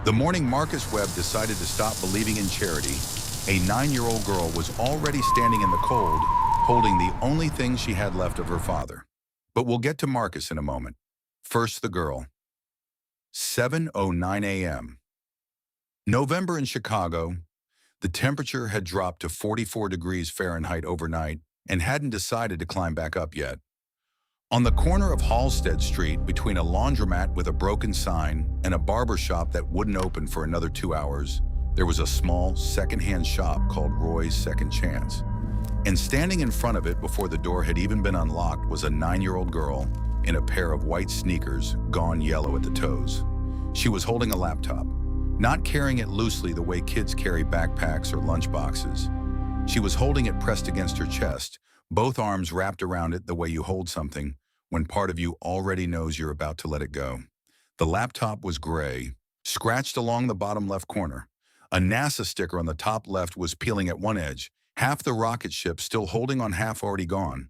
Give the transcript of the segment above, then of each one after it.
The morning Marcus Webb decided to stop believing in charity, a 9-year-old girl was already standing in the cold, holding the only thing she had left of her father. But we'll get to Marcus in a moment. First, the girl. 7:09 a.m. November in Chicago. The temperature had dropped to 44 degrees Fahrenheit overnight and hadn't decided to climb back up yet. On the corner of Halstead Street, between a laundromat with a broken sign and a barber shop that wouldn't open for another 2 hours, there was a small, secondhand shop called Roy's Second Chance. And standing in front of it before the door had even been unlocked was a 9-year-old girl in a pair of white sneakers, gone yellow at the toes. She was holding a laptop, not carrying it loosely the way kids carry backpacks or lunch boxes. She was holding it pressed against her chest, both arms wrapped around it the way you hold something when part of you already knows you're about to let it go. The laptop was gray, scratched along the bottom left corner. A NASA sticker on the top left was peeling at one edge, half the rocket ship still holding on, half already gone.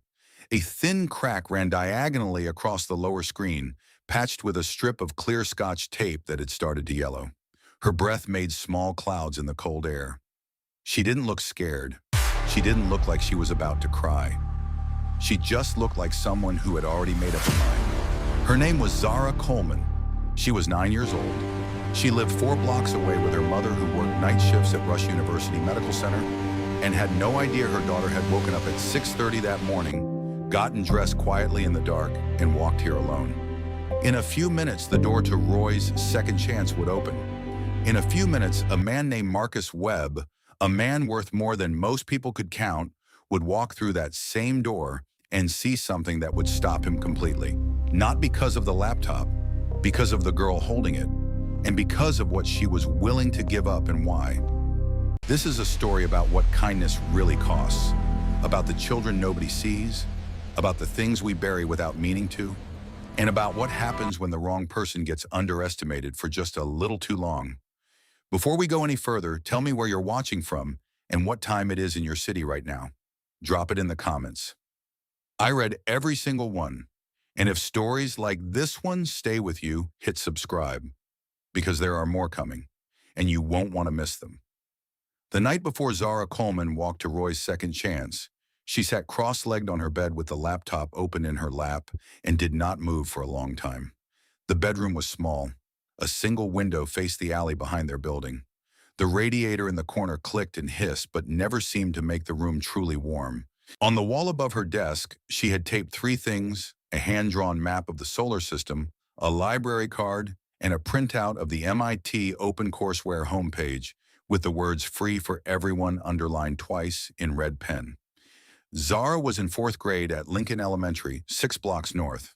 A thin crack ran diagonally across the lower screen, patched with a strip of clear Scotch tape that had started to yellow. Her breath made small clouds in the cold air. She didn't look scared. She didn't look like she was about to cry. She just looked like someone who had already made up her mind. Her name was ZARA Coleman. She was 9 years old. She lived 4 blocks away with her mother, who worked night shifts at Rush University Medical Center, and had no idea her daughter had woken up at 6:30 that morning, gotten dressed quietly in the dark, and walked here alone. In a few minutes, the door to Roy's Second Chance would open. In a few minutes, a man named Marcus Webb, a man worth more than most people could count, would walk through that same door and see something that would stop him completely. Not because of the laptop, because of the girl holding it, and because of what she was willing to give up and why. This is a story about what kindness really costs, about the children nobody sees, about the things we bury without meaning to, and about what happens when the wrong person gets underestimated for just a little too long. Before we go any further, tell me where you're watching from and what time it is in your city right now. Drop it in the comments. I read every single one, and if stories like this one stay with you, hit subscribe, because there are more coming, and you won't want to miss them. The night before ZARA Coleman walked to Roy's Second Chance, she sat cross-legged on her bed with the laptop open in her lap and did not move for a long time. The bedroom was small. A single window faced the alley behind their building. The radiator in the corner clicked and hissed, but never seemed to make the room truly warm. On the wall above her desk, she had taped 3 things: a hand-drawn map of the solar system, a library card, and a printout of the MIT OpenCourseWare homepage with the words "free for everyone" underlined twice in red pen. ZARA was in 4th grade at Lincoln Elementary, 6 blocks north.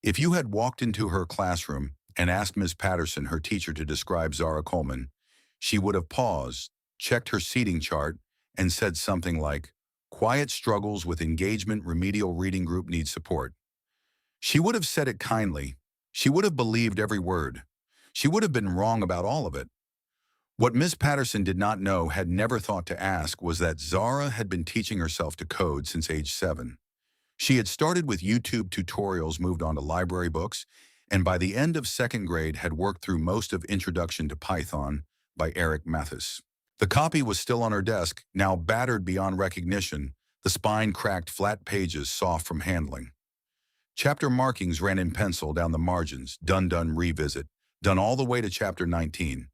If you had walked into her classroom and asked Ms. Patterson, her teacher, to describe ZARA Coleman, she would have paused, checked her seating chart, and said something like, "Quiet struggles with engagement, remedial reading group needs support." She would have said it kindly. She would have believed every word. She would have been wrong about all of it. What Ms. Patterson did not know, had never thought to ask, was that ZARA had been teaching herself to code since age 7. She had started with YouTube tutorials, moved on to library books, and by the end of 2nd grade had worked through most of Introduction to Python by Eric Mathis. The copy was still on her desk, now battered beyond recognition, the spine-cracked flat pages soft from handling. Chapter markings ran in pencil down the margins, done revisit, done all the way to chapter 19.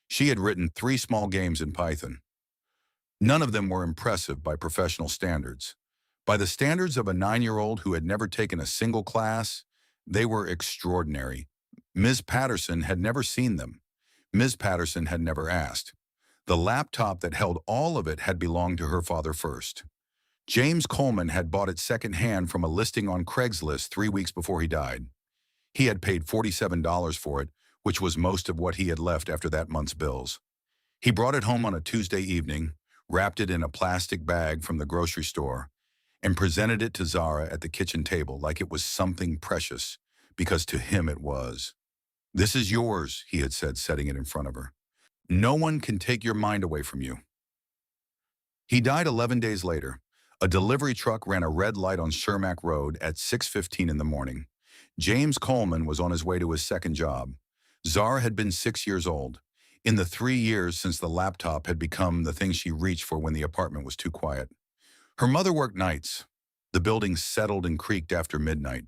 She had written 3 small games in Python. None of them were impressive by professional standards. By the standards of a 9-year-old who had never taken a single class, they were extraordinary. Ms. Patterson had never seen them. Ms. Patterson had never asked. The laptop that held all of it had belonged to her father first. James Coleman had bought it secondhand from a listing on Craigslist 3 weeks before he died. He had paid $47 for it, which was most of what he had left after that month's bills. He brought it home on a Tuesday evening, wrapped it in a plastic bag from the grocery store, and presented it to ZARA at the kitchen table like it was something precious, because to him it was. "This is yours," he had said, setting it in front of her. "No one can take your mind away from you." He died 11 days later. A delivery truck ran a red light on Shermack Road at 6:15 in the morning. James Coleman was on his way to his second job. ZARA had been 6 years old. In the 3 years since the laptop had become the thing she reached for when the apartment was too quiet. Her mother worked nights. The building settled and creaked after midnight.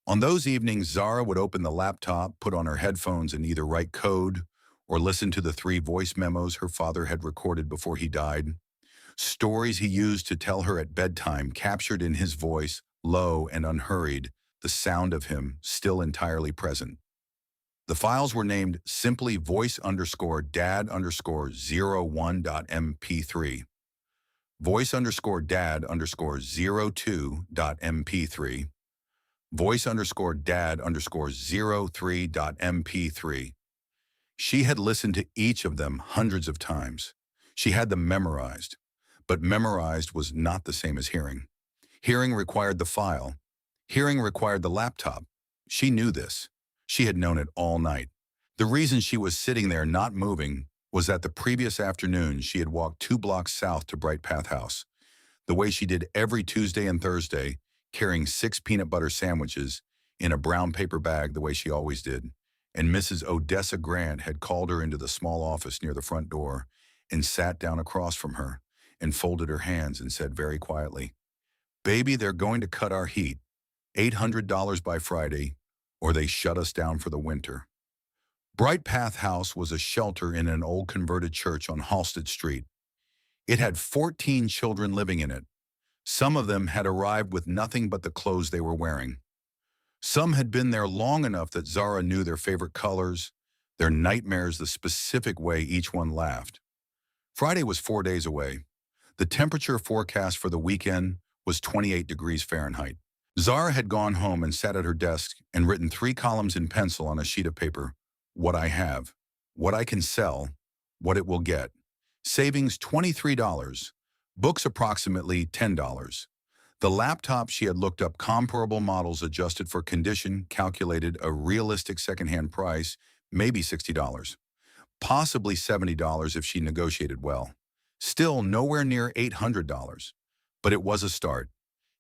On those evenings, ZARA would open the laptop, put on her headphones, and either write code or listen to the 3 voice memos her father had recorded before he died. Stories he used to tell her at bedtime, captured in his voice, low and unhurried, the sound of him still entirely present. The files were named simply voice_dad_01.mp3, voice_dad_02.mp3, voice_dad_03.mp3. She had listened to each of them hundreds of times. She had them memorized. But memorized was not the same as hearing. Hearing required the file. Hearing required the laptop. She knew this. She had known it all night. The reason she was sitting there not moving was that the previous afternoon she had walked 2 blocks south to Bright Path House, the way she did every Tuesday and Thursday, carrying 6 peanut butter sandwiches in a brown paper bag the way she always did. And Mrs. Odessa Grant had called her into the small office near the front door and sat down across from her and folded her hands and said very quietly, "Baby, they're going to cut our heat. $800 by Friday, or they shut us down for the winter." Bright Path House was a shelter in an old converted church on Halsted Street. It had 14 children living in it. Some of them had arrived with nothing but the clothes they were wearing. Some had been there long enough that ZARA knew their favorite colors, their nightmares, the specific way each one laughed. Friday was 4 days away. The temperature forecast for the weekend was 28 degrees Fahrenheit. ZARA had gone home and sat at her desk and written 3 columns in pencil on a sheet of paper. What I have, what I can sell, what it will get. Savings $23, books approximately $10. The laptop she had looked up comparable models adjusted for condition, calculated a realistic secondhand price, maybe $60. Possibly $70 if she negotiated well. Still nowhere near $800, but it was a start.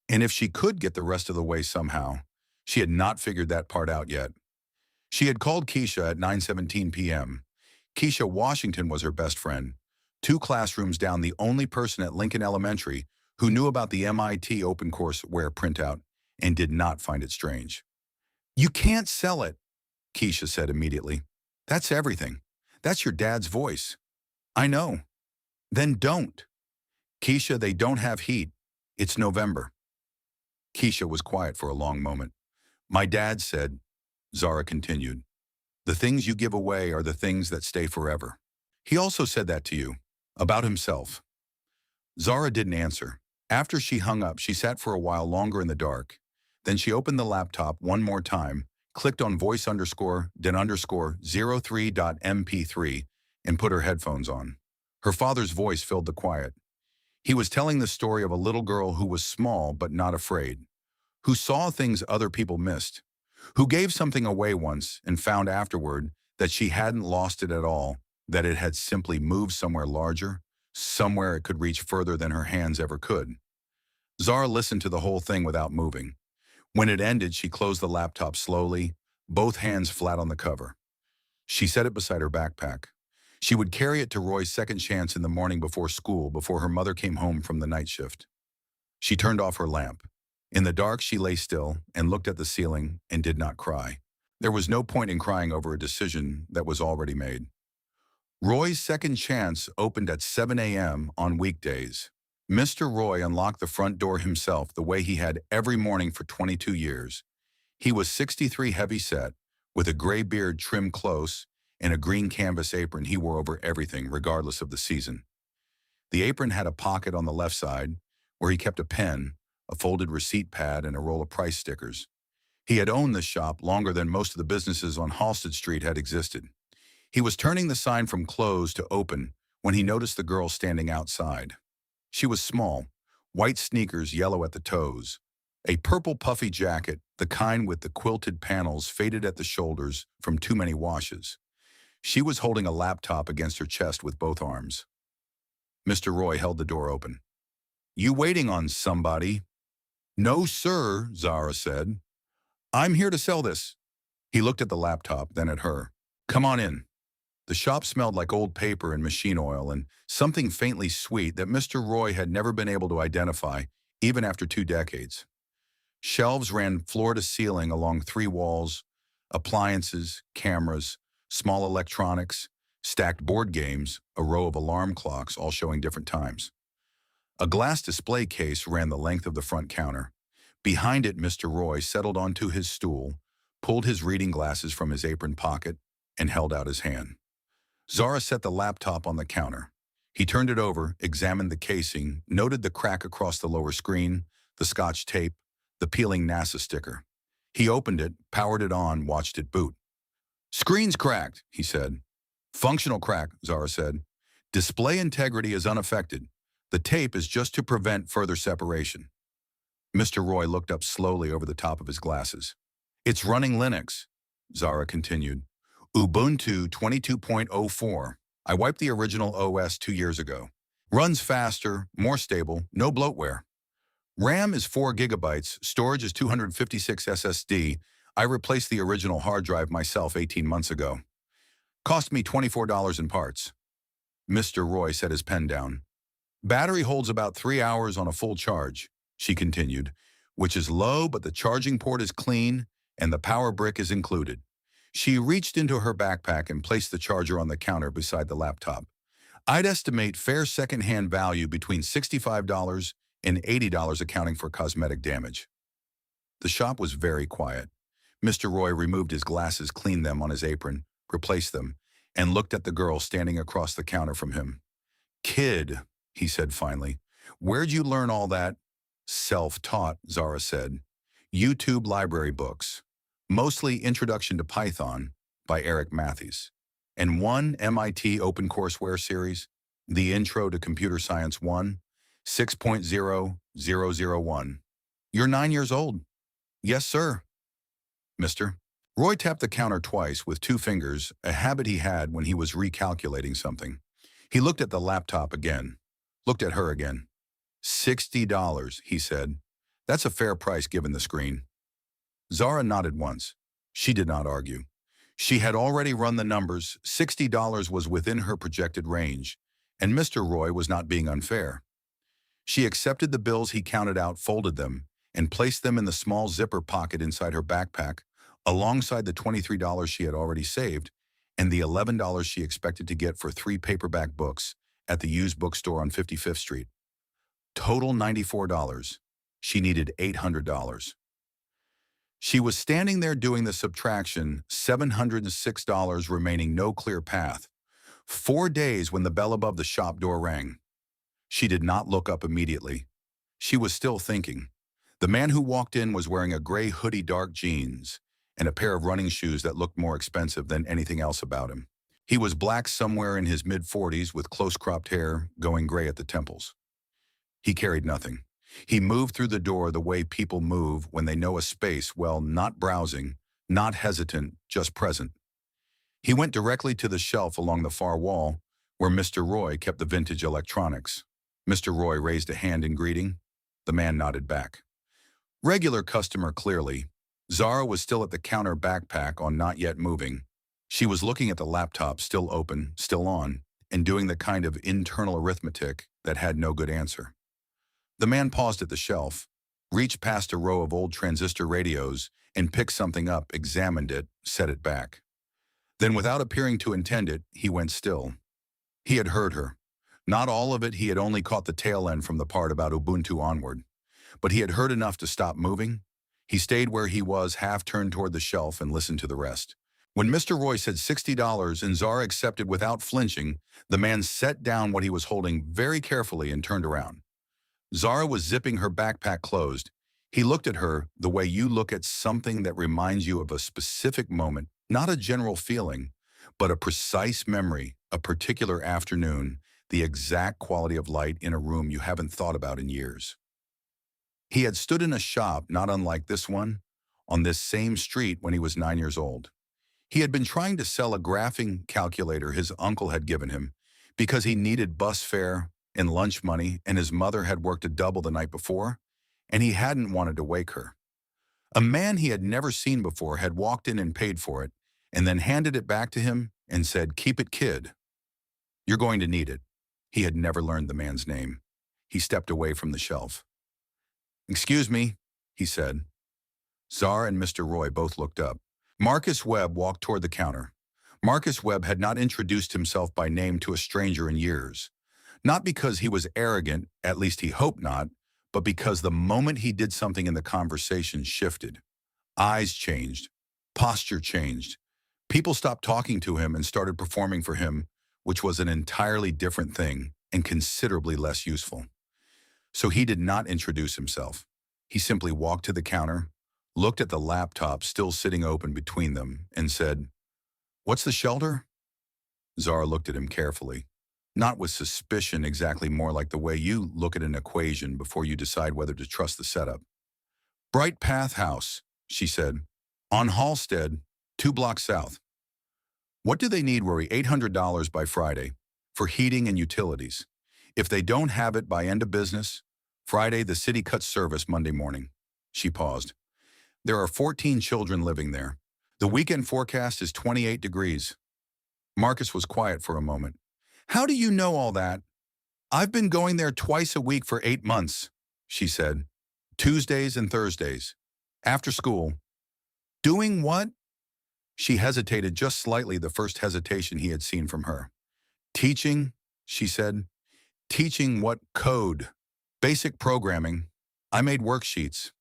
And if she could get the rest of the way somehow, she had not figured that part out yet. She had called Keisha at 9:17 p.m. Keisha Washington was her best friend, 2 classrooms down, the only person at Lincoln Elementary who knew about the MIT OpenCourseWare printout and did not find it strange. "You can't sell it," Keisha said immediately. "That's everything. That's your dad's voice." "I know." "Then don't." "Keisha, they don't have heat. It's November." Keisha was quiet for a long moment. "My dad said," ZARA continued, "the things you give away are the things that stay forever. He also said that to you, about himself." ZARA didn't answer. After she hung up, she sat for a while longer in the dark. Then she opened the laptop one more time, clicked on voice_den_03.mp3, and put her headphones on. Her father's voice filled the quiet. He was telling the story of a little girl who was small but not afraid, who saw things other people missed, who gave something away once and found afterward that she hadn't lost it at all, that it had simply moved somewhere larger, somewhere it could reach further than her hands ever could. ZARA listened to the whole thing without moving. When it ended, she closed the laptop slowly, both hands flat on the cover. She set it beside her backpack. She would carry it to Roy's second chance in the morning before school, before her mother came home from the night shift. She turned off her lamp. In the dark, she lay still and looked at the ceiling and did not cry. There was no point in crying over a decision that was already made. Roy's second chance opened at 7 a.m. on weekdays. Mr. Roy unlocked the front door himself the way he had every morning for 22 years. He was 63 heavy-set, with a gray beard trimmed close and a green canvas apron he wore over everything, regardless of the season. The apron had a pocket on the left side, where he kept a pen, a folded receipt pad, and a roll of price stickers. He had owned this shop longer than most of the businesses on Halsted Street had existed. He was turning the sign from closed to open when he noticed the girl standing outside. She was small, white sneakers yellow at the toes, a purple puffy jacket, the kind with the quilted panels faded at the shoulders from too many washes. She was holding a laptop against her chest with both arms. Mr. Roy held the door open. "You waiting on somebody?" "No, sir," ZARA said. "I'm here to sell this." He looked at the laptop, then at her. Come on in. The shop smelled like old paper and machine oil and something faintly sweet that Mr. Roy had never been able to identify, even after 2 decades. Shelves ran floor to ceiling along 3 walls, appliances, cameras, small electronics, stacked board games, a row of alarm clocks all showing different times. A glass display case ran the length of the front counter. Behind it, Mr. Roy settled onto his stool, pulled his reading glasses from his apron pocket, and held out his hand. ZARA set the laptop on the counter. He turned it over, examined the casing, noted the crack across the lower screen, the scotch tape, the peeling NASA sticker. He opened it, powered it on, watched it boot. Screen's cracked, he said. Functional crack, ZARA said. Display integrity is unaffected. The tape is just to prevent further separation. Mr. Roy looked up slowly over the top of his glasses. It's running Linux, ZARA continued. Ubuntu 22.04. I wiped the original OS 2 years ago. Runs faster, more stable, no bloatware. RAM is 4 gigabytes, storage is 256 SSD. I replaced the original hard drive myself 18 months ago. Cost me $24 in parts. Mr. Roy set his pen down. Battery holds about 3 hours on a full charge, she continued, which is low, but the charging port is clean and the power brick is included. She reached into her backpack and placed the charger on the counter beside the laptop. I'd estimate fair secondhand value between $65 and $80 accounting for cosmetic damage. The shop was very quiet. Mr. Roy removed his glasses, cleaned them on his apron, replaced them, and looked at the girl standing across the counter from him. Kid, he said finally, where'd you learn all that? Self-taught, ZARA said. YouTube library books. Mostly Introduction to Python by Eric Matthews, and one MIT OpenCourseWare series, The Intro to Computer Science 1, 6.0001. You're 9 years old. Yes, sir. Mister. Roy tapped the counter twice with 2 fingers, a habit he had when he was recalculating something. He looked at the laptop again, looked at her again. $60, he said. That's a fair price given the screen. ZARA nodded once. She did not argue. She had already run the numbers. $60 was within her projected range, and Mr. Roy was not being unfair. She accepted the bills he counted out, folded them, and placed them in the small zipper pocket inside her backpack, alongside the $23 she had already saved and the $11 she expected to get for 3 paperback books at the used bookstore on 55th Street. Total $94. She needed $800. She was standing there doing the subtraction, $706 remaining, no clear path. 4 days when the bell above the shop door rang. She did not look up immediately. She was still thinking. The man who walked in was wearing a gray hoodie, dark jeans, and a pair of running shoes that looked more expensive than anything else about him. He was black, somewhere in his mid-40s, with close-cropped hair going gray at the temples. He carried nothing. He moved through the door the way people move when they know a space, well, not browsing, not hesitant, just present. He went directly to the shelf along the far wall where Mr. Roy kept the vintage electronics. Mr. Roy raised a hand in greeting. The man nodded back. Regular customer, clearly. ZARA was still at the counter, backpack on, not yet moving. She was looking at the laptop, still open, still on, and doing the kind of internal arithmetic that had no good answer. The man paused at the shelf, reached past a row of old transistor radios, and picked something up, examined it, set it back. Then, without appearing to intend it, he went still. He had heard her. Not all of it, he had only caught the tail end from the part about Ubuntu onward. But he had heard enough to stop moving. He stayed where he was, half turned toward the shelf, and listened to the rest. When Mr. Roy said $60 and ZARA accepted without flinching, the man set down what he was holding very carefully and turned around. ZARA was zipping her backpack closed. He looked at her the way you look at something that reminds you of a specific moment, not a general feeling, but a precise memory, a particular afternoon, the exact quality of light in a room you haven't thought about in years. He had stood in a shop not unlike this one, on this same street when he was 9 years old. He had been trying to sell a graphing calculator his uncle had given him because he needed bus fare and lunch money, and his mother had worked a double the night before, and he hadn't wanted to wake her. A man he had never seen before had walked in and paid for it, and then handed it back to him and said, "Keep it, kid. You're going to need it." He had never learned the man's name. He stepped away from the shelf. "Excuse me," he said. ZARA and Mr. Roy both looked up. Marcus Webb walked toward the counter. Marcus Webb had not introduced himself by name to a stranger in years. Not because he was arrogant, at least he hoped not, but because the moment he did something in the conversation shifted. Eyes changed. Posture changed. People stopped talking to him and started performing for him, which was an entirely different thing and considerably less useful. So he did not introduce himself. He simply walked to the counter, looked at the laptop still sitting open between them, and said, "What's the shelter?" ZARA looked at him carefully. Not with suspicion, exactly, more like the way you look at an equation before you decide whether to trust the setup. "Bright Path House," she said. "On Halstead, 2 blocks south." "What do they need, Rory?" $800 by Friday, for heating and utilities. If they don't have it by end of business, Friday the city cuts service Monday morning. She paused. "There are 14 children living there. The weekend forecast is 28 degrees. Marcus was quiet for a moment. "How do you know all that?" "I've been going there twice a week for 8 months, she said. "Tuesdays and Thursdays. After school." "Doing what?" She hesitated just slightly, the first hesitation he had seen from her. "Teaching," she said. "Teaching what? Code. Basic programming. I made worksheets."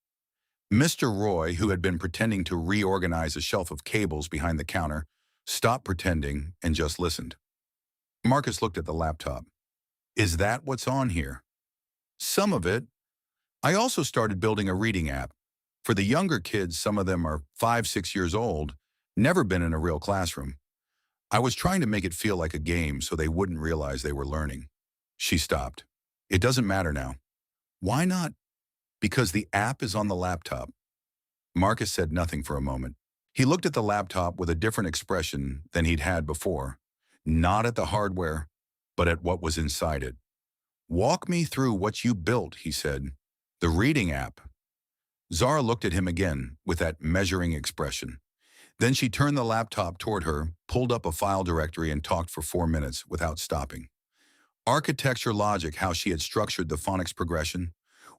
Mr. Roy, who had been pretending to reorganize a shelf of cables behind the counter, stopped pretending and just listened. Marcus looked at the laptop. "Is that what's on here?" "Some of it. I also started building a reading app. For the younger kids, some of them are 5, 6 years old, never been in a real classroom. I was trying to make it feel like a game so they wouldn't realize they were learning." She stopped. "It doesn't matter now." "Why not?" "Because the app is on the laptop." Marcus said nothing for a moment. He looked at the laptop with a different expression than he'd had before. Not at the hardware, but at what was inside it. "Walk me through what you built," he said. "The reading app." ZARA looked at him again with that measuring expression. Then she turned the laptop toward her, pulled up a file directory, and talked for 4 minutes without stopping. Architecture logic, how she had structured the phonics progression,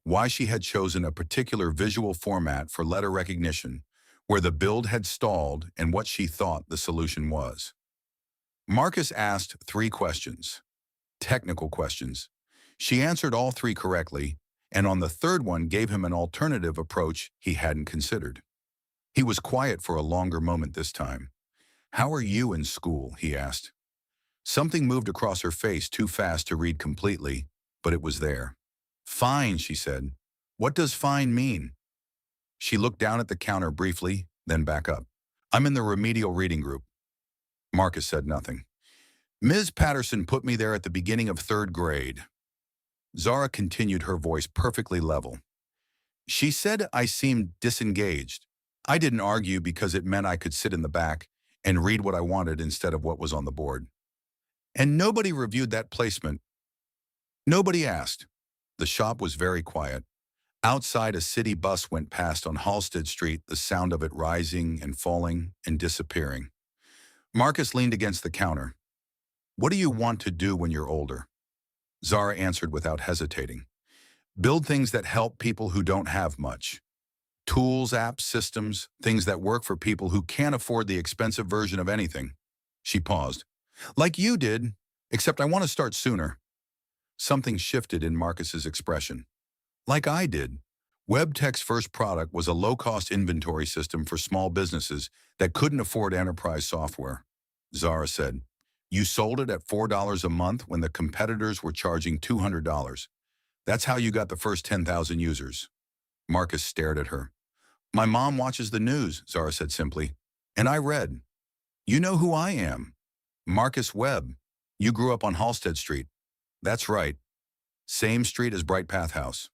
why she had chosen a particular visual format for letter recognition, where the build had stalled, and what she thought the solution was. Marcus asked 3 questions. Technical questions. She answered all 3 correctly, and on the third one gave him an alternative approach he hadn't considered. He was quiet for a longer moment this time. "How are you in school?" he asked. Something moved across her face too fast to read completely, but it was there. "Fine," she said. "What does fine mean?" She looked down at the counter briefly, then back up. "I'm in the remedial reading group." Marcus said nothing. "Ms. Patterson put me there at the beginning of 3rd grade. ZARA continued, her voice perfectly level. "She said I seemed disengaged. I didn't argue because it meant I could sit in the back and read what I wanted instead of what was on the board. And nobody reviewed that placement. Nobody asked." The shop was very quiet. Outside, a city bus went past on Halstead Street, the sound of it rising and falling and disappearing. Marcus leaned against the counter. "What do you want to do when you're older?" ZARA answered without hesitating. "Build things that help people who don't have much. Tools, apps, systems, things that work for people who can't afford the expensive version of anything." She paused. "Like you did, except I want to start sooner." Something shifted in Marcus's expression. "Like I did." WebTech's first product was a low-cost inventory system for small businesses that couldn't afford enterprise software. ZARA said, "You sold it at $4 a month when the competitors were charging $200. That's how you got the first 10,000 users." Marcus stared at her. "My mom watches the news," ZARA said simply. "And I read. You know who I am. Marcus Webb. You grew up on Halstead Street." "That's right. Same street as Bright Path House."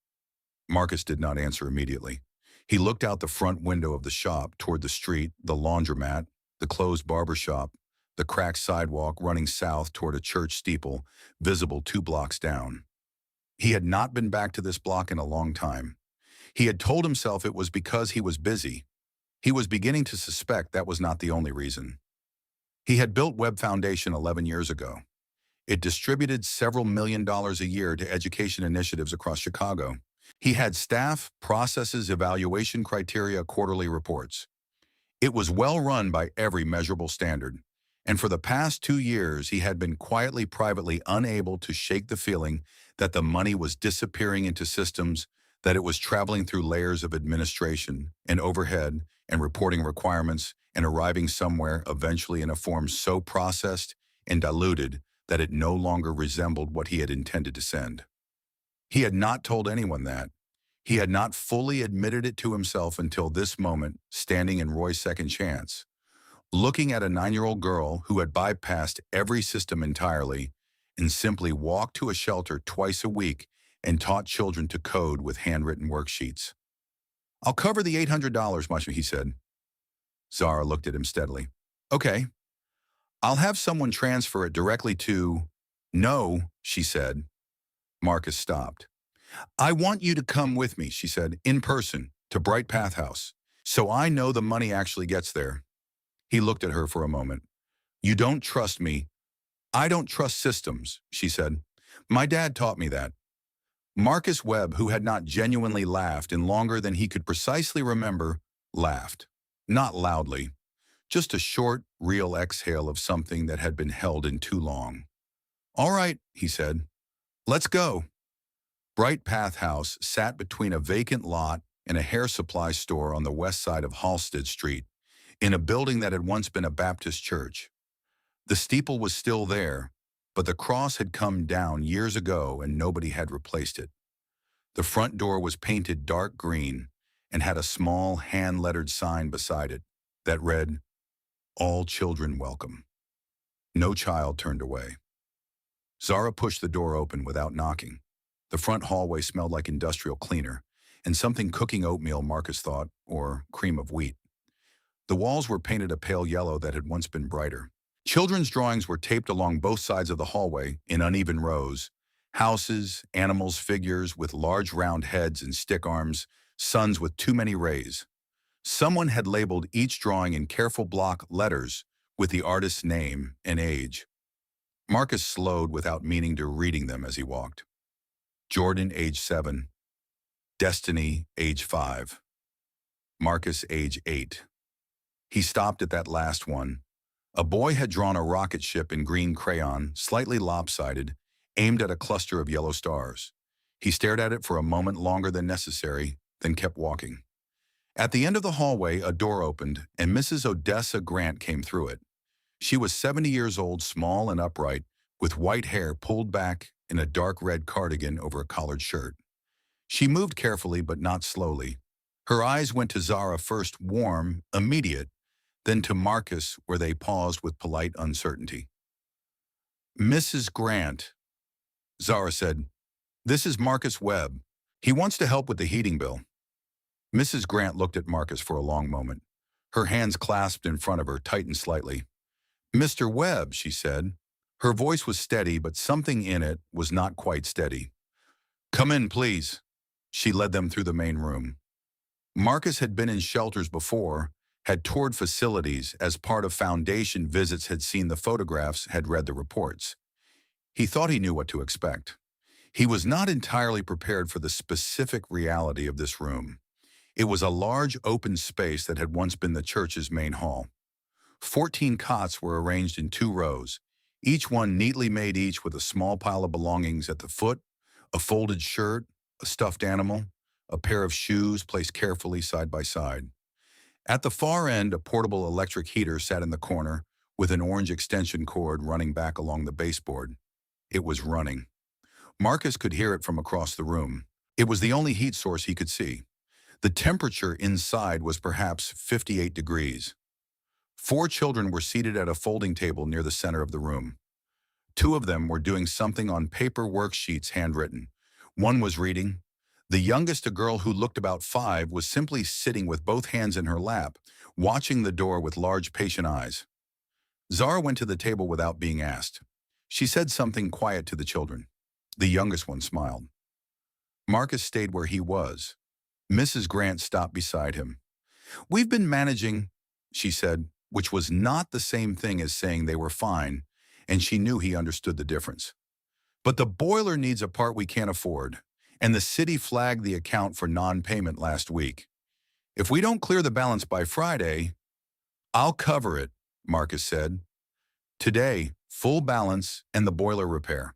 Marcus did not answer immediately. He looked out the front window of the shop toward the street, the laundromat, the closed barber shop, the cracked sidewalk running south toward a church steeple, visible 2 blocks down. He had not been back to this block in a long time. He had told himself it was because he was busy. He was beginning to suspect that was not the only reason. He had built Web Foundation 11 years ago. It distributed several $1 million a year to education initiatives across Chicago. He had staff, processes, evaluation criteria, quarterly reports. It was well run by every measurable standard. And for the past 2 years, he had been quietly, privately unable to shake the feeling that the money was disappearing into systems, that it was traveling through layers of administration and overhead and reporting requirements and arriving somewhere eventually in a form so processed and diluted that it no longer resembled what he had intended to send. He had not told anyone that. He had not fully admitted it to himself until this moment, standing in Roy's second chance, looking at a 9-year-old girl who had bypassed every system entirely and simply walked to a shelter twice a week and taught children to code with handwritten worksheets. "I'll cover the $800, Masha," he said. Zara looked at him steadily. "Okay, I'll have someone transfer it directly to—" "No," she said. Marcus stopped. "I want you to come with me," she said, "in person, to Bright Path House, so I know the money actually gets there." He looked at her for a moment. "You don't trust me." "I don't trust systems," she said. "My dad taught me that." Marcus Webb, who had not genuinely laughed in longer than he could precisely remember, laughed. Not loudly, just a short, real exhale of something that had been held in too long. "All right," he said. "Let's go." Bright Path House sat between a vacant lot and a hair supply store on the west side of Halsted Street, in a building that had once been a Baptist church. The steeple was still there, but the cross had come down years ago and nobody had replaced it. The front door was painted dark green and had a small hand-lettered sign beside it that read, "All children welcome." No child turned away. Zara pushed the door open without knocking. The front hallway smelled like industrial cleaner and something cooking oatmeal, Marcus thought, or cream of wheat. The walls were painted a pale yellow that had once been brighter. Children's drawings were taped along both sides of the hallway in uneven rows. Houses, animals, figures with large round heads and stick arms, suns with too many rays. Someone had labeled each drawing in careful block letters with the artist's name and age. Marcus slowed without meaning to, reading them as he walked. Jordan, age 7. Destiny, age 5. Marcus, age 8. He stopped at that last one. A boy had drawn a rocket ship in green crayon, slightly lopsided, aimed at a cluster of yellow stars. He stared at it for a moment longer than necessary, then kept walking. At the end of the hallway, a door opened, and Mrs. Odessa Grant came through it. She was 70 years old, small and upright, with white hair pulled back in a dark red cardigan over a collared shirt. She moved carefully but not slowly. Her eyes went to Zara first, warm, immediate, then to Marcus, where they paused with polite uncertainty. "Mrs. Grant," Zara said, "this is Marcus Webb. He wants to help with the heating bill." Mrs. Grant looked at Marcus for a long moment. Her hands clasped in front of her tightened slightly. "Mr. Webb," she said. Her voice was steady, but something in it was not quite steady. "Come in, please." She led them through the main room. Marcus had been in shelters before, had toured facilities as part of foundation visits, had seen the photographs, had read the reports. He thought he knew what to expect. He was not entirely prepared for the specific reality of this room. It was a large open space that had once been the church's main hall. 14 cots were arranged in 2 rows, each one neatly made, each with a small pile of belongings at the foot, a folded shirt, a stuffed animal, a pair of shoes placed carefully side by side. At the far end, a portable electric heater sat in the corner with an orange extension cord running back along the baseboard. It was running. Marcus could hear it from across the room. It was the only heat source he could see. The temperature inside was perhaps 58 degrees. 4 children were seated at a folding table near the center of the room. 2 of them were doing something on paper worksheets, handwritten. One was reading. The youngest, a girl who looked about 5, was simply sitting with both hands in her lap, watching the door with large, patient eyes. Zara went to the table without being asked. She said something quiet to the children. The youngest one smiled. Marcus stayed where he was. Mrs. Grant stopped beside him. "We've been managing," she said, which was not the same thing as saying they were fine, and she knew he understood the difference. But the boiler needs a part we can't afford, and the city flagged the account for non-payment last week. If we don't clear the balance by Friday, I'll cover it, Marcus said. Today, full balance and the boiler repair.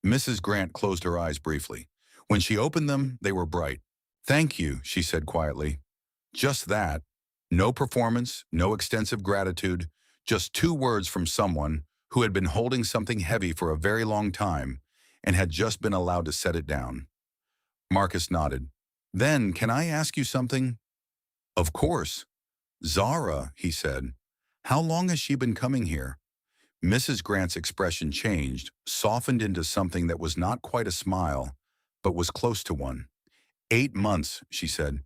Mrs. Grant closed her eyes briefly. When she opened them, they were bright. Thank you, she said quietly. Just that. No performance, no extensive gratitude, just two words from someone who had been holding something heavy for a very long time and had just been allowed to set it down. Marcus nodded. Then, can I ask you something? Of course. ZARA, he said. How long has she been coming here? Mrs. Grant's expression changed, softened into something that was not quite a smile, but was close to one. 8 months, she said.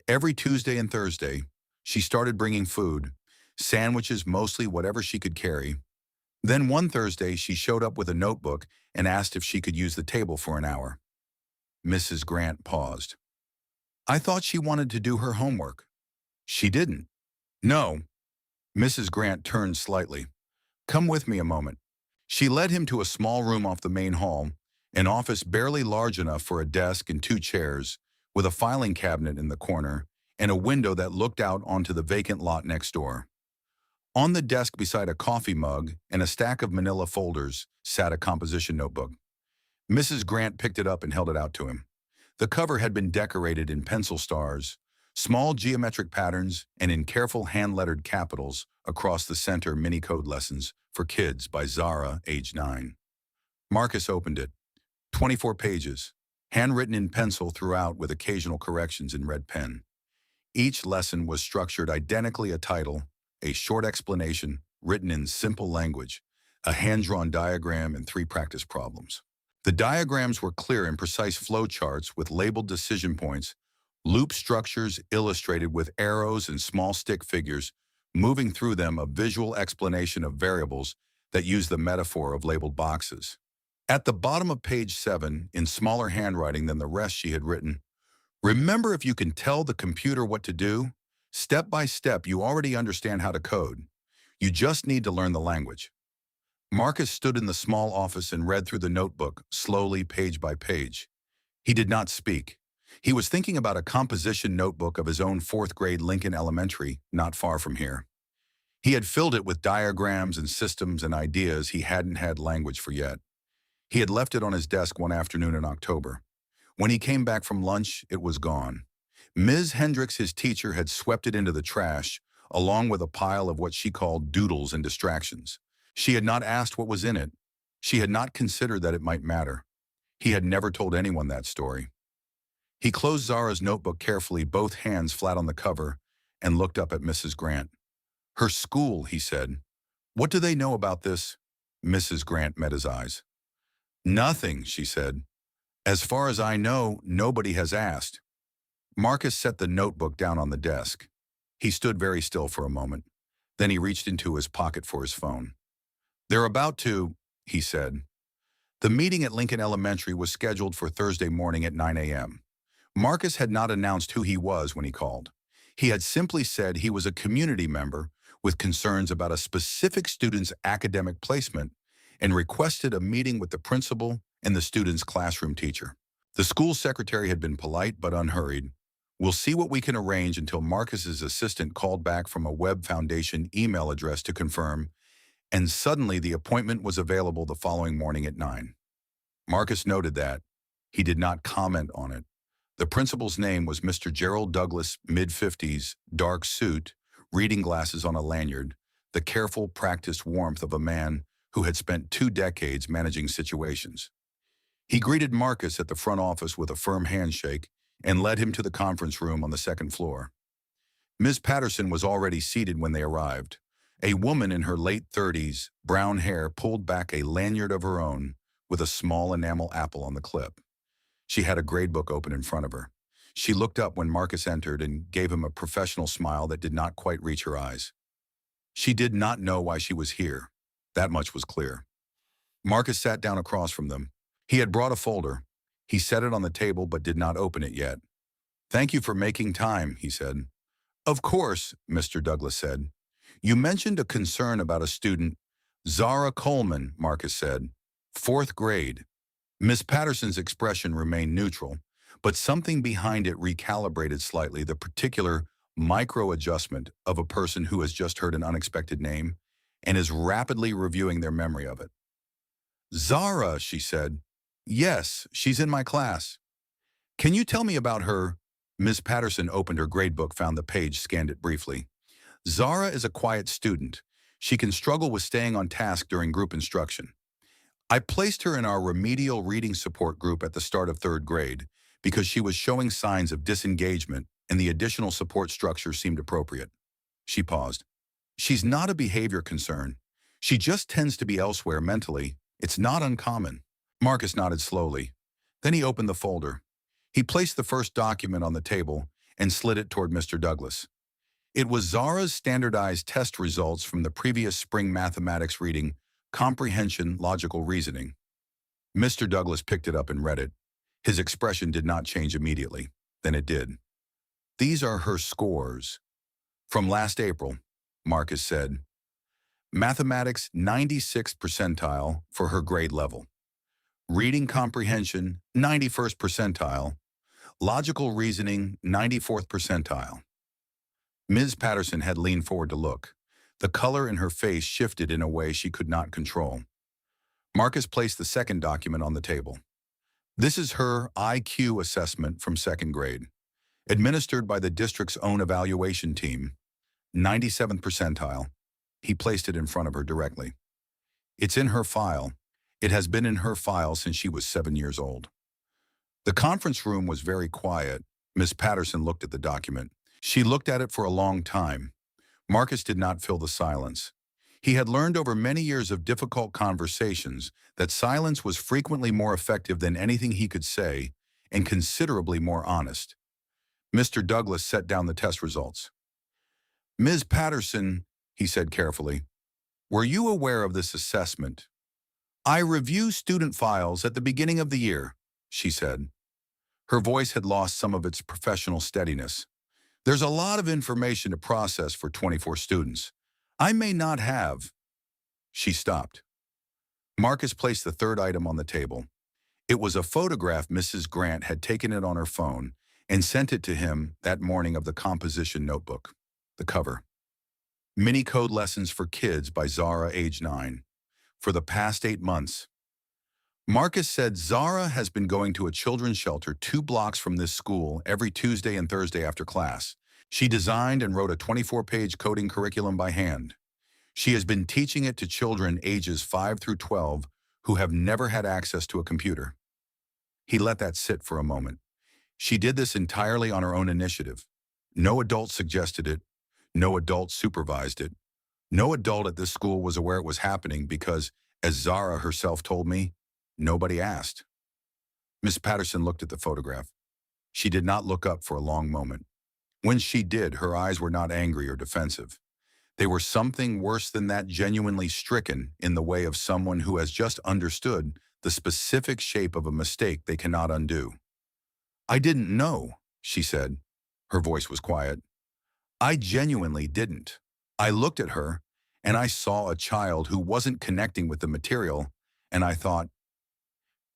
Every Tuesday and Thursday, she started bringing food, sandwiches, mostly whatever she could carry. Then one Thursday, she showed up with a notebook and asked if she could use the table for an hour. Mrs. Grant paused. I thought she wanted to do her homework. She didn't. No. Mrs. Grant turned slightly. Come with me a moment. She led him to a small room off the main hall, an office barely large enough for a desk and 2 chairs, with a filing cabinet in the corner and a window that looked out onto the vacant lot next door. On the desk beside a coffee mug and a stack of manila folders sat a composition notebook. Mrs. Grant picked it up and held it out to him. The cover had been decorated in pencil stars, small geometric patterns, and in careful hand-lettered capitals across the center mini-code lessons for kids by ZARA, age 9. Marcus opened it. 24 pages, handwritten in pencil throughout with occasional corrections in red pen. Each lesson was structured identically: a title, a short explanation written in simple language, a hand-drawn diagram, and 3 practice problems. The diagrams were clear and precise flow charts with labeled decision points, loop structures illustrated with arrows and small stick figures, moving through them a visual explanation of variables that use the metaphor of labeled boxes. At the bottom of page 7, in smaller handwriting than the rest she had written, remember, if you can tell the computer what to do, step by step you already understand how to code. You just need to learn the language. Marcus stood in the small office and read through the notebook, slowly, page by page. He did not speak. He was thinking about a composition notebook of his own 4th grade Lincoln Elementary, not far from here. He had filled it with diagrams and systems and ideas he hadn't had language for yet. He had left it on his desk one afternoon in October. When he came back from lunch, it was gone. Ms. Hendricks, his teacher, had swept it into the trash, along with a pile of what she called doodles and distractions. She had not asked what was in it. She had not considered that it might matter. He had never told anyone that story. He closed Zara's notebook carefully, both hands flat on the cover, and looked up at Mrs. Grant. Her school, he said. What do they know about this? Mrs. Grant met his eyes. Nothing, she said. As far as I know, nobody has asked. Marcus set the notebook down on the desk. He stood very still for a moment. Then he reached into his pocket for his phone. They're about to, he said. The meeting at Lincoln Elementary was scheduled for Thursday morning at 9 a.m. Marcus had not announced who he was when he called. He had simply said he was a community member with concerns about a specific student's academic placement and requested a meeting with the principal and the student's classroom teacher. The school secretary had been polite but unhurried. We'll see what we can arrange until Marcus's assistant called back from a Web Foundation email address to confirm, and suddenly the appointment was available the following morning at 9. Marcus noted that. He did not comment on it. The principal's name was Mr. Gerald Douglas, mid-50s, dark suit, reading glasses on a lanyard, the careful, practiced warmth of a man who had spent 2 decades managing situations. He greeted Marcus at the front office with a firm handshake and led him to the conference room on the 2nd floor. Ms. Patterson was already seated when they arrived. A woman in her late 30s, brown hair pulled back a lanyard of her own with a small enamel apple on the clip. She had a gradebook open in front of her. She looked up when Marcus entered and gave him a professional smile that did not quite reach her eyes. She did not know why she was here. That much was clear. Marcus sat down across from them. He had brought a folder. He set it on the table but did not open it yet. Thank you for making time, he said. Of course, Mr. Douglas said. You mentioned a concern about a student, ZARA Coleman, Marcus said. Fourth grade. Miss Patterson's expression remained neutral, but something behind it recalibrated slightly the particular micro-adjustment of a person who has just heard an unexpected name and is rapidly reviewing their memory of it. Zara, she said. Yes, she's in my class. Can you tell me about her? Miss Patterson opened her gradebook, found the page, scanned it briefly. Zara is a quiet student. She can struggle with staying on task during group instruction. I placed her in our remedial reading support group at the start of third grade because she was showing signs of disengagement and the additional support structure seemed appropriate. She paused. She's not a behavior concern. She just tends to be elsewhere mentally. It's not uncommon. Marcus nodded slowly. Then he opened the folder. He placed the first document on the table and slid it toward Mr. Douglas. It was Zara's standardized test results from the previous spring mathematics reading, Comprehension, Logical Reasoning. Mr. Douglas picked it up and read it. His expression did not change immediately. Then it did. These are her scores. From last April, Marcus said. Mathematics, 96th percentile for her grade level. Reading comprehension, 91st percentile. Logical reasoning, 94th percentile. Ms. Patterson had leaned forward to look. The color in her face shifted in a way she could not control. Marcus placed the second document on the table. This is her IQ assessment from second grade, administered by the district's own evaluation team, 97th percentile. He placed it in front of her directly. It's in her file. It has been in her file since she was 7 years old. The conference room was very quiet. Miss Patterson looked at the document. She looked at it for a long time. Marcus did not fill the silence. He had learned over many years of difficult conversations that silence was frequently more effective than anything he could say and considerably more honest. Mr. Douglas set down the test results. Ms. Patterson, he said carefully, were you aware of this assessment? I review student files at the beginning of the year, she said. Her voice had lost some of its professional steadiness. There's a lot of information to process for 24 students. I may not have. She stopped. Marcus placed the third item on the table. It was a photograph Mrs. Grant had taken it on her phone and sent it to him that morning of the composition notebook. The cover. Mini Code Lessons for Kids by Zara, age 9. For the past 8 months. Marcus said Zara has been going to a children's shelter 2 blocks from this school every Tuesday and Thursday after class. She designed and wrote a 24-page coding curriculum by hand. She has been teaching it to children ages 5 through 12 who have never had access to a computer. He let that sit for a moment. She did this entirely on her own initiative. No adult suggested it. No adult supervised it. No adult at this school was aware it was happening because, as Zara herself told me, nobody asked. Miss Patterson looked at the photograph. She did not look up for a long moment. When she did, her eyes were not angry or defensive. They were something worse than that, genuinely stricken in the way of someone who has just understood the specific shape of a mistake they cannot undo. I didn't know, she said. Her voice was quiet. I genuinely didn't. I looked at her, and I saw a child who wasn't connecting with the material, and I thought,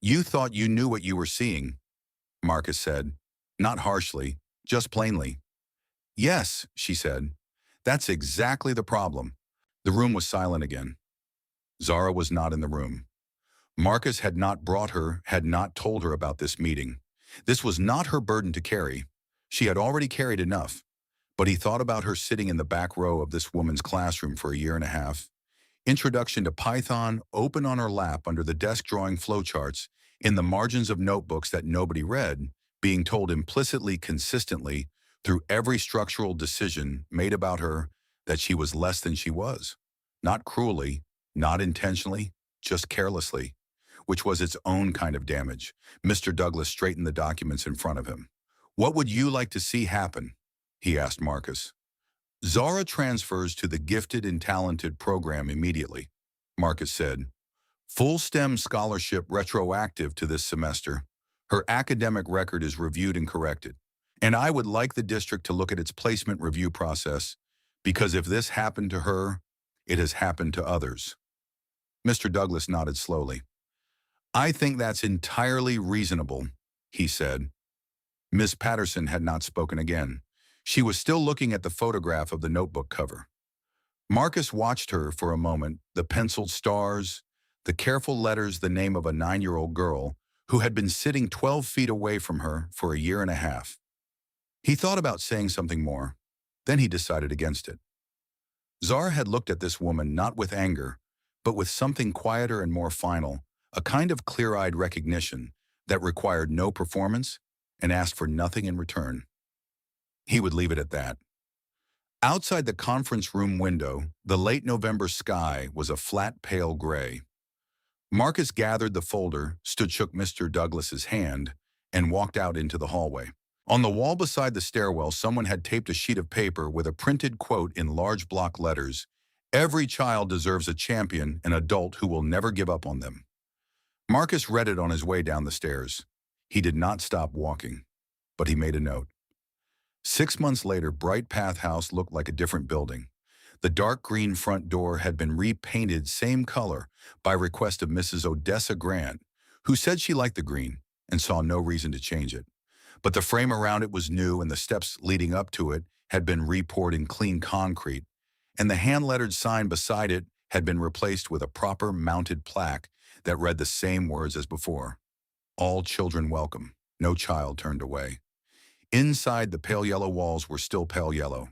you thought you knew what you were seeing, Marcus said, not harshly, just plainly. Yes, she said. That's exactly the problem. The room was silent again. Zara was not in the room. Marcus had not brought her, had not told her about this meeting. This was not her burden to carry. She had already carried enough. But he thought about her sitting in the back row of this woman's classroom for a year and a half. Introduction to Python open on her lap under the desk drawing flowcharts in the margins of notebooks that nobody read, being told implicitly, consistently, through every structural decision made about her that she was less than she was. Not cruelly, not intentionally, just carelessly, which was its own kind of damage. Mr. Douglas straightened the documents in front of him. What would you like to see happen? He asked Marcus. Zara transfers to the Gifted and Talented program immediately, Marcus said. Full STEM scholarship retroactive to this semester. Her academic record is reviewed and corrected. And I would like the district to look at its placement review process Because if this happened to her, it has happened to others. Mr. Douglas nodded slowly. I think that's entirely reasonable, he said. Miss Patterson had not spoken again. She was still looking at the photograph of the notebook cover. Marcus watched her for a moment, the penciled stars, the careful letters, the name of a 9-year-old girl who had been sitting 12 feet away from her for a year and a half. He thought about saying something more. Then he decided against it. ZARA had looked at this woman not with anger, but with something quieter and more final, a kind of clear-eyed recognition that required no performance and asked for nothing in return. He would leave it at that. Outside the conference room window, the late November sky was a flat pale gray. Marcus gathered the folder, shook Mr. Douglas's hand, and walked out into the hallway. On the wall beside the stairwell, someone had taped a sheet of paper with a printed quote in large block letters: "Every child deserves a champion, an adult who will never give up on them." Marcus read it on his way down the stairs. He did not stop walking, but he made a note. 6 months later, Bright Path House looked like a different building. The dark green front door had been repainted same color by request of Mrs. Odessa Grant, who said she liked the green and saw no reason to change it. But the frame around it was new, and the steps leading up to it had been repoured in clean concrete, and the hand-lettered sign beside it had been replaced with a proper mounted plaque that read the same words as before: "All children welcome, no child turned away." Inside, the pale yellow walls were still pale yellow.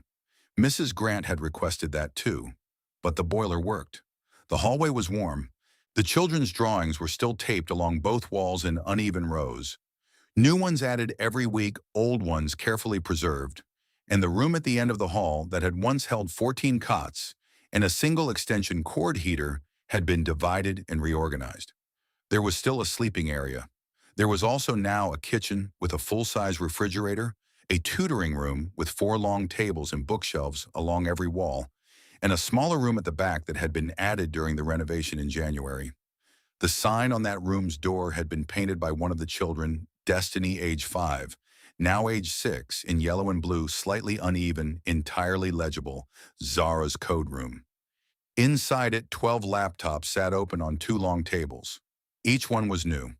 Mrs. Grant had requested that too, but the boiler worked. The hallway was warm. The children's drawings were still taped along both walls in uneven rows. New ones added every week, old ones carefully preserved. And the room at the end of the hall that had once held 14 cots and a single extension cord heater had been divided and reorganized. There was still a sleeping area. There was also now a kitchen with a full-size refrigerator, a tutoring room with 4 long tables and bookshelves along every wall, and a smaller room at the back that had been added during the renovation in January. The sign on that room's door had been painted by one of the children, Destiny, age 5, now age 6, in yellow and blue, slightly uneven, entirely legible: ZARA's code room. Inside it, 12 laptops sat open on 2 long tables. Each one was new.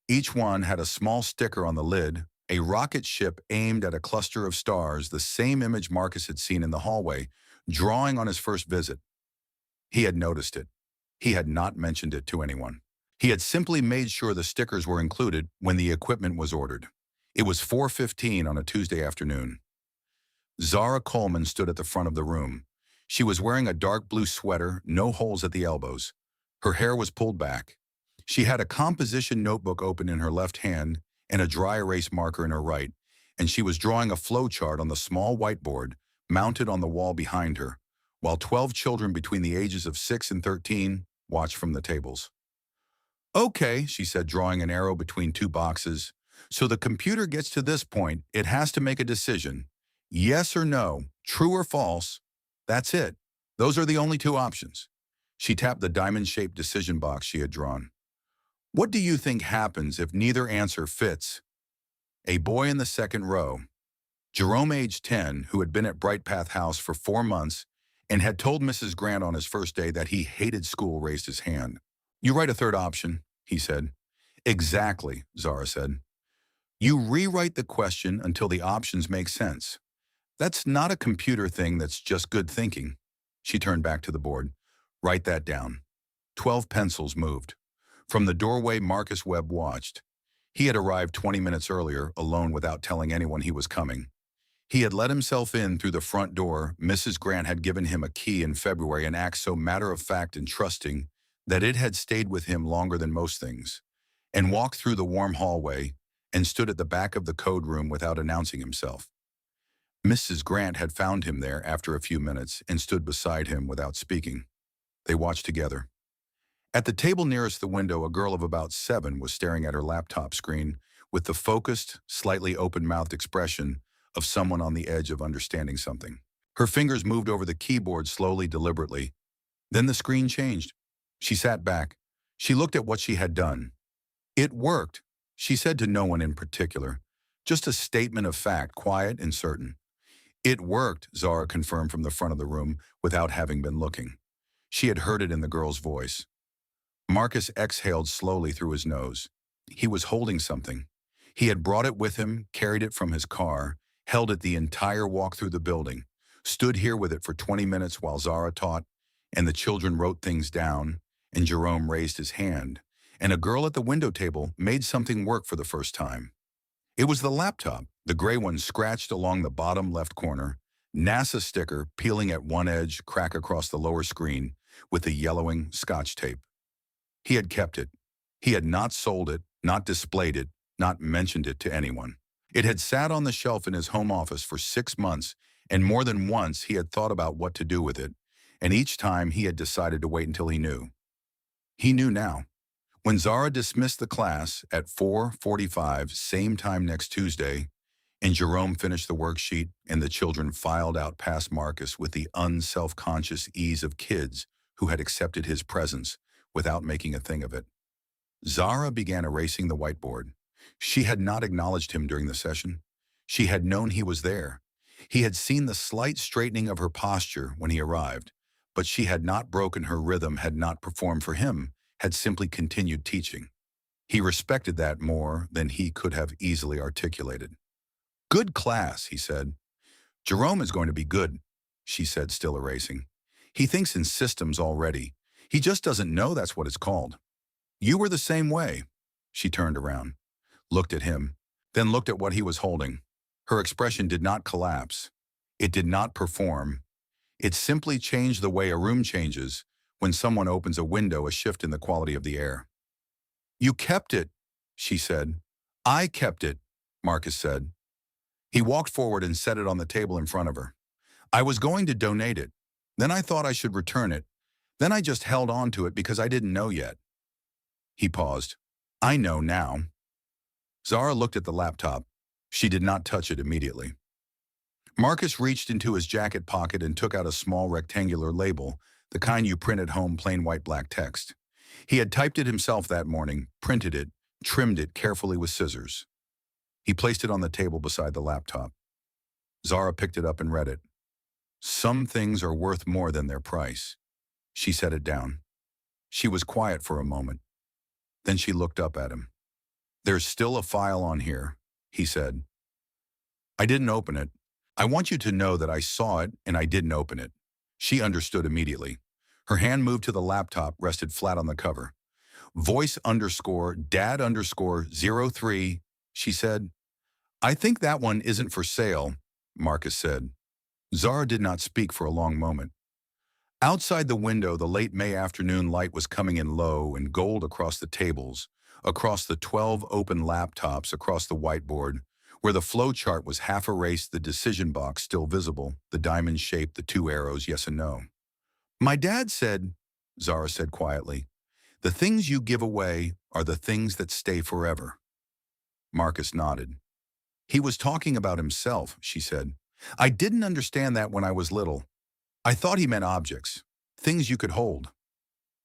Each one had a small sticker on the lid, a rocket ship aimed at a cluster of stars, the same image Marcus had seen in the hallway, drawing on his first visit. He had noticed it. He had not mentioned it to anyone. He had simply made sure the stickers were included when the equipment was ordered. It was 4:15 on a Tuesday afternoon. ZARA Coleman stood at the front of the room. She was wearing a dark blue sweater, no holes at the elbows. Her hair was pulled back. She had a composition notebook open in her left hand and a dry erase marker in her right, and she was drawing a flow chart on the small whiteboard mounted on the wall behind her, while 12 children between the ages of 6 and 13 watched from the tables. "Okay," she said, drawing an arrow between 2 boxes. "So the computer gets to this point, it has to make a decision. Yes or no, true or false. That's it. Those are the only 2 options." She tapped the diamond-shaped decision box she had drawn. "What do you think happens if neither answer fits?" A boy in the second row, Jerome, age 10, who had been at Bright Path House for 4 months and had told Mrs. Grant on his first day that he hated school, raised his hand. "You write a third option," he said. "Exactly," ZARA said. "You rewrite the question until the options make sense. That's not a computer thing, that's just good thinking." She turned back to the board. "Write that down." 12 pencils moved. From the doorway, Marcus Webb watched. He had arrived 20 minutes earlier, alone, without telling anyone he was coming. He had let himself in through the front door. Mrs. Grant had given him a key in February, an act so matter-of-fact and trusting that it had stayed with him longer than most things, and walked through the warm hallway and stood at the back of the code room without announcing himself. Mrs. Grant had found him there after a few minutes and stood beside him without speaking. They watched together. At the table nearest the window, a girl of about 7 was staring at her laptop screen with the focused, slightly open-mouthed expression of someone on the edge of understanding something. Her fingers moved over the keyboard slowly, deliberately. Then the screen changed. She sat back. She looked at what she had done. "It worked," she said to no one in particular. Just a statement of fact, quiet and certain. It worked, Zara confirmed from the front of the room without having been looking. She had heard it in the girl's voice. Marcus exhaled slowly through his nose. He was holding something. He had brought it with him, carried it from his car, held it the entire walk through the building, stood here with it for 20 minutes while Zara taught, and the children wrote things down, and Jerome raised his hand, and a girl at the window table made something work for the first time. It was the laptop, the gray one scratched along the bottom left corner, NASA sticker peeling at one edge, crack across the lower screen, with the yellowing Scotch tape. He had kept it. He had not sold it, not displayed it, not mentioned it to anyone. It had sat on the shelf in his home office for 6 months, and more than once he had thought about what to do with it, and each time he had decided to wait until he knew. He knew now. When Zara dismissed the class at 4:45, same time next Tuesday, and Jerome finished the worksheet and the children filed out past Marcus with the unself-conscious ease of kids who had accepted his presence without making a thing of it, Zara began erasing the whiteboard. She had not acknowledged him during the session. She had known he was there. He had seen the slight straightening of her posture when he arrived, but she had not broken her rhythm, had not performed for him, had simply continued teaching. He respected that more than he could have easily articulated. "Good class," he said. "Jerome is going to be good," she said, still erasing. "He thinks in systems already. He just doesn't know that's what it's called. You were the same way." She turned around, looked at him, then looked at what he was holding. Her expression did not collapse. It did not perform. It simply changed the way a room changes when someone opens a window, a shift in the quality of the air. "You kept it," she said. "I kept it," Marcus said. He walked forward and set it on the table in front of her. "I was going to donate it. Then I thought I should return it. Then I just held on to it because I didn't know yet." He paused. "I know now." Zara looked at the laptop. She did not touch it immediately. Marcus reached into his jacket pocket and took out a small rectangular label, the kind you print at home, plain white black text. He had typed it himself that morning, printed it, trimmed it carefully with scissors. He placed it on the table beside the laptop. Zara picked it up and read it. "Some things are worth more than their price." She set it down. She was quiet for a moment. Then she looked up at him. "There's still a file on here," he said. "I didn't open it. I want you to know that I saw it and I didn't open it." She understood immediately. Her hand moved to the laptop, rested flat on the cover. "Voice_dad_03, she said. "I think that one isn't for sale," Marcus said. Zara did not speak for a long moment. Outside the window, the late May afternoon light was coming in low and gold across the tables, across the 12 open laptops, across the whiteboard, where the flow chart was half erased, the decision box still visible, the diamond shape, the 2 arrows, yes and no. "My dad said," Zara said quietly, "the things you give away are the things that stay forever." Marcus nodded. "He was talking about himself," she said. "I didn't understand that when I was little. I thought he meant objects, things you could hold."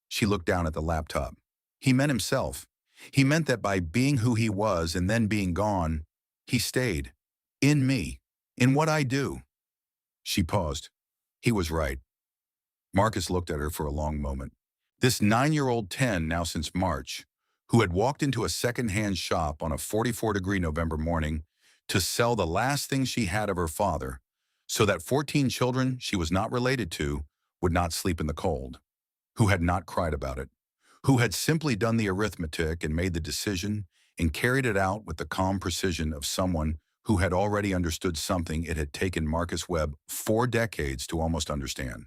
She looked down at the laptop. He meant himself. He meant that by being who he was and then being gone, he stayed. In me. In what I do. She paused. He was right. Marcus looked at her for a long moment. This 9-year-old 10, now since March, who had walked into a secondhand shop on a 44-degree November morning to sell the last thing she had of her father, so that 14 children she was not related to would not sleep in the cold, who had not cried about it, who had simply done the arithmetic and made the decision and carried it out with the calm precision of someone who had already understood something it had taken Marcus Webb 4 decades to almost understand.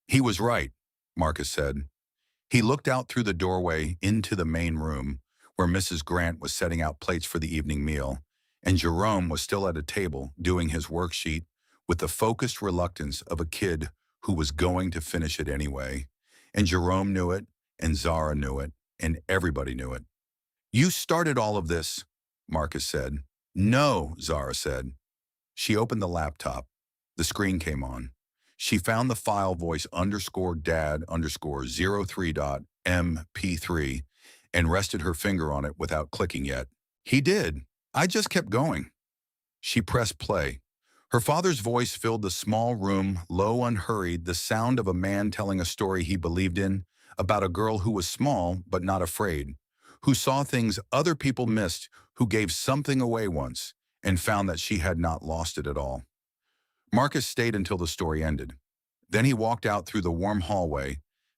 "He was right," Marcus said. He looked out through the doorway into the main room, where Mrs. Grant was setting out plates for the evening meal, and Jerome was still at a table doing his worksheet with the focused reluctance of a kid who was going to finish it anyway. And Jerome knew it, and Zara knew it, and everybody knew it. "You started all of this," Marcus said. "No," Zara said. She opened the laptop. The screen came on. She found the file voice_dad_03.mp3 and rested her finger on it without clicking yet. "He did. I just kept going." She pressed play. Her father's voice filled the small room, low, unhurried, the sound of a man telling a story he believed in, about a girl who was small but not afraid, who saw things other people missed, who gave something away once, and found that she had not lost it at all. Marcus stayed until the story ended. Then he walked out through the warm hallway,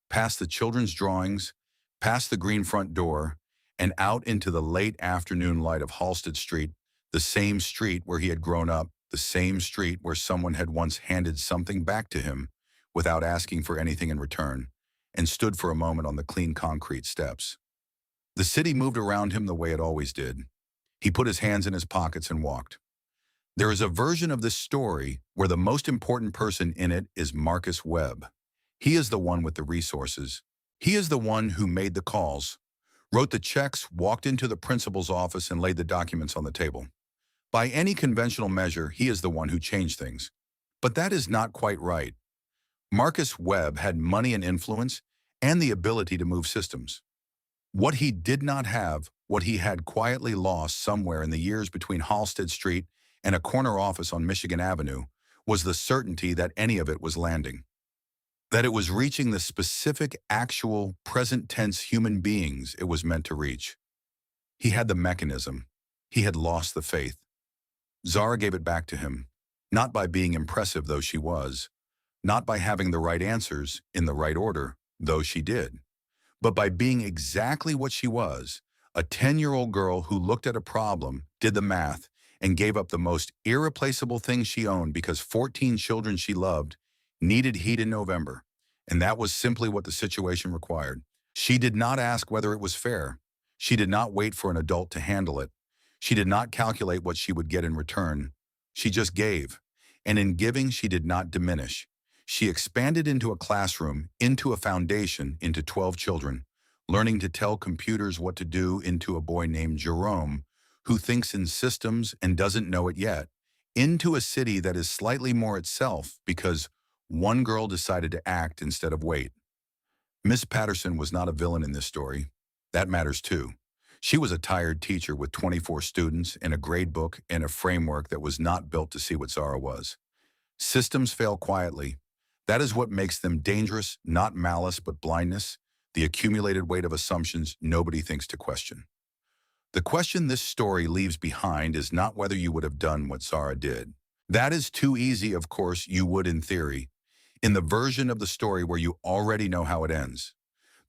past the children's drawings, past the green front door, and out into the late afternoon light of Halsted Street, the same street where he had grown up, the same street where someone had once handed something back to him without asking for anything in return, and stood for a moment on the clean concrete steps. The city moved around him the way it always did. He put his hands in his pockets and walked. There is a version of this story where the most important person in it is Marcus Webb. He is the one with the resources. He is the one who made the calls, wrote the checks, walked into the principal's office, and laid the documents on the table. By any conventional measure, he is the one who changed things. But that is not quite right. Marcus Webb had money and influence and the ability to move systems. What he did not have, what he had quietly lost somewhere in the years between Halsted Street and a corner office on Michigan Avenue, was the certainty that any of it was landing. That it was reaching the specific, actual, present tense human beings it was meant to reach. He had the mechanism. He had lost the faith. ZARA gave it back to him, not by being impressive, though she was, not by having the right answers in the right order, though she did, but by being exactly what she was, a 10-year-old girl who looked at a problem, did the math, and gave up the most irreplaceable thing she owned because 14 children she loved needed heat in November, and that was simply what the situation required. She did not ask whether it was fair. She did not wait for an adult to handle it. She did not calculate what she would get in return. She just gave, and in giving she did not diminish. She expanded into a classroom, into a foundation, into 12 children, learning to tell computers what to do, into a boy named Jerome, who thinks in systems and doesn't know it yet, into a city that is slightly more itself because one girl decided to act instead of wait. Miss Patterson was not a villain in this story. That matters too. She was a tired teacher with 24 students and a grade book and a framework that was not built to see what ZARA was. Systems fail quietly. That is what makes them dangerous, not malice but blindness, the accumulated weight of assumptions nobody thinks to question. The question this story leaves behind is not whether you would have done what ZARA did. That is too easy, of course, you would in theory, in the version of the story where you already know how it ends.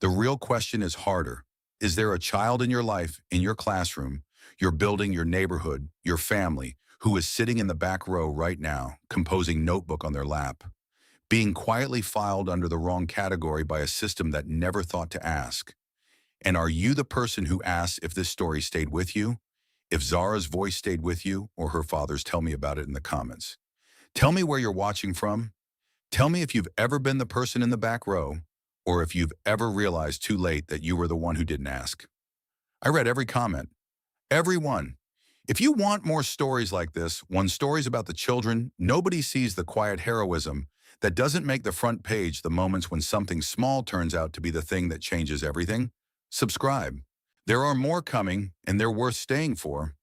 The real question is harder. Is there a child in your life, in your classroom, your building, your neighborhood, your family, who is sitting in the back row right now, composing notebook on their lap, being quietly filed under the wrong category by a system that never thought to ask? And are you the person who asks if this story stayed with you? If ZARA's voice stayed with you, or her father's? Tell me about it in the comments. Tell me where you're watching from. Tell me if you've ever been the person in the back row, or if you've ever realized too late that you were the one who didn't ask. I read every comment. Every one. If you want more stories like this, one stories about the children, nobody sees the quiet heroism that doesn't make the front page, the moments when something small turns out to be the thing that changes everything. Subscribe. There are more coming, and they're worth staying for.